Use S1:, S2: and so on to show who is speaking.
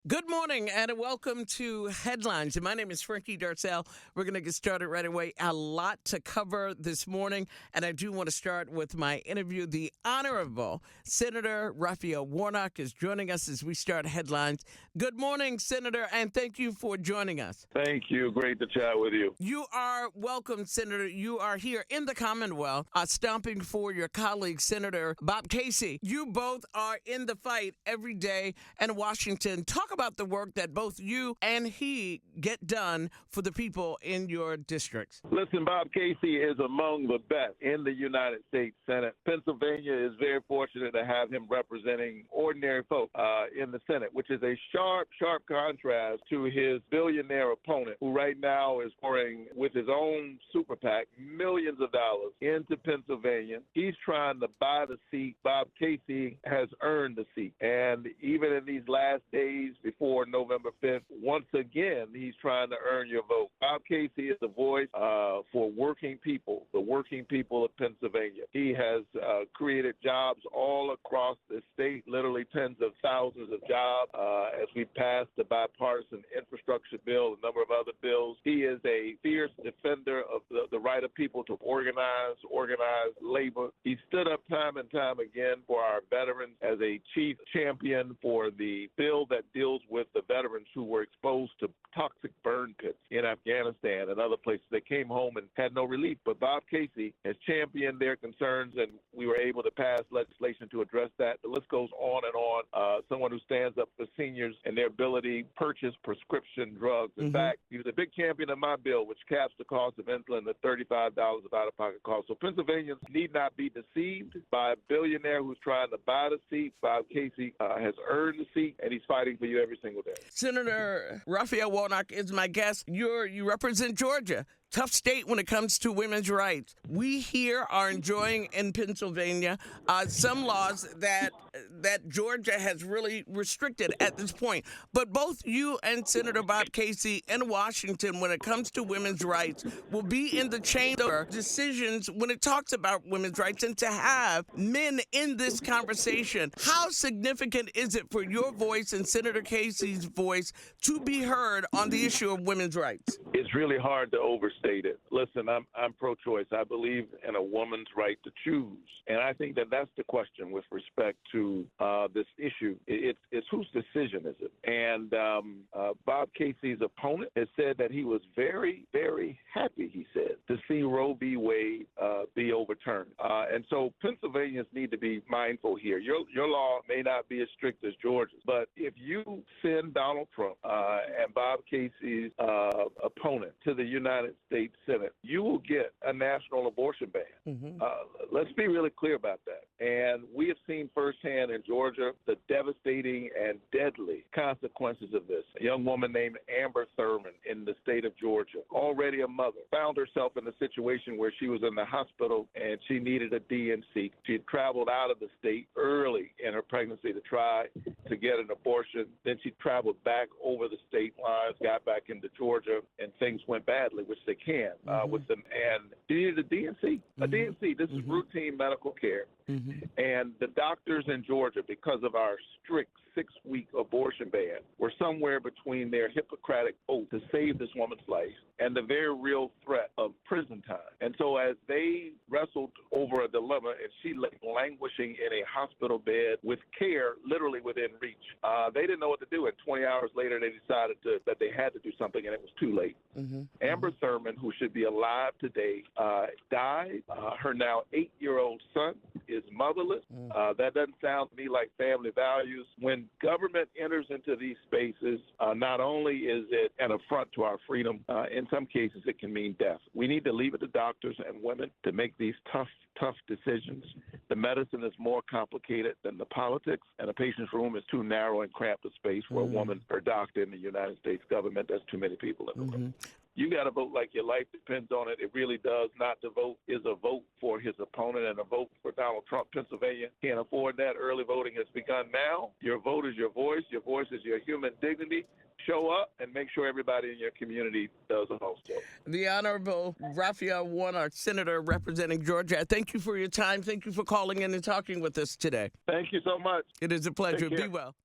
S1: Good morning and welcome to Headlines. My name is Frankie Darcell. We're going to get started right away. A lot to cover this morning, and I do want to start with my interview. The Honorable Sen.Warnock is joining us as we start Headlines. Good morning, Senator, and thank you for joining us.
S2: Thank you. Great to chat with you.
S1: You are welcome, Senator. You are here in the Commonwealth, stomping for your colleague, Senator Bob Casey. You both are in the fight every day in Washington. Talk about the work that both you and he get done for the people in your districts.
S2: Listen, Bob Casey is among the best in the United States Senate. Pennsylvania is very fortunate to have him representing ordinary folk in the Senate, which is a sharp contrast to his billionaire opponent, who right now is pouring with his own super PAC millions of dollars into Pennsylvania. He's trying to buy the seat. Bob Casey has earned the seat. And even in these last days before November 5th, once again, he's trying to earn your vote. Bob Casey is the voice for working people, the working people of Pennsylvania. He has created jobs all across the state, literally tens of thousands of jobs as we passed the bipartisan infrastructure bill, a number of other bills. He is a fierce defender of the right of people to organize labor. He stood up time and time again for our veterans as a chief champion for the bill that deals with the veterans who were exposed to toxic burn pits in Afghanistan and other places. They came home and had no relief. But Bob Casey has championed their concerns, and we were able to pass legislation to address that. The list goes on and on. Someone who stands up for seniors and their ability to purchase prescription drugs. In fact, he was a big champion of my bill, which caps the cost of insulin at $35 of out-of-pocket cost. So Pennsylvanians need not be deceived by a billionaire who's trying to buy the seat. Bob Casey has earned the seat, and he's fighting for you every single day.
S1: Senator Warnock is my guest. You represent Georgia. Tough state when it comes to women's rights. We here are enjoying in Pennsylvania some laws that Georgia has really restricted at this point. But both you and Senator Bob Casey in Washington, when it comes to women's rights, will be in the chamber decisions when it talks about women's rights, and to have men in this conversation. How significant is it for your voice and Senator Casey's voice to be heard on the issue of women's rights?
S2: It's really hard to overstate it. Listen, I'm pro-choice. I believe in a woman's right to choose. And I think that's the question with respect to this issue. It's whose decision is it? And Bob Casey's opponent has said that he was very, very happy, he said, to see Roe v. Wade be overturned. And so Pennsylvanians need to be mindful here. Your law may not be as strict as Georgia's, but if you send Donald Trump and Bob Casey's opponent to the United States Senate, you will get a national abortion ban. Let's be really clear about that. And we have seen firsthand in Georgia the devastating and deadly consequences of this. A young woman named Amber Thurman in the state of Georgia, already a mother, found herself in a situation where she was in the hospital and she needed a DNC. She had traveled out of the state early in her pregnancy to try to get an abortion. Then she traveled back over the state lines, got back into Georgia, and things went badly, which they can with them. And she needed a DNC. A DNC, this is routine medical care. And the doctors in Georgia, because of our strict 6-week abortion ban, were somewhere between their Hippocratic oath to save this woman's life and the very real threat of prison time. And so as they wrestled over a dilemma, and she lay languishing in a hospital bed with care literally within reach, they didn't know what to do. And 20 hours later, they decided that they had to do something, and it was too late. Amber Thurman, who should be alive today, died. Her now 8-year-old son is motherless. That doesn't sound to me like family values. When government enters into these spaces, not only is it an affront to our freedom, in some cases it can mean death. We need to leave it to doctors and women to make these tough decisions. The medicine is more complicated than the politics, and a patient's room is too narrow and cramped a space for a woman or doctor in the United States government. There's too many people in the room. You got to vote like your life depends on it. It really does. Not to vote is a vote for his opponent, and a vote for Donald Trump. Pennsylvania can't afford that. Early voting has begun now. Your vote is your voice. Your voice is your human dignity. Show up and make sure everybody in your community does a host vote.
S1: The Honorable Sen.Warnock, Senator representing Georgia. Thank you for your time. Thank you for calling in and talking with us today.
S2: Thank you so much.
S1: It is a pleasure. Be well.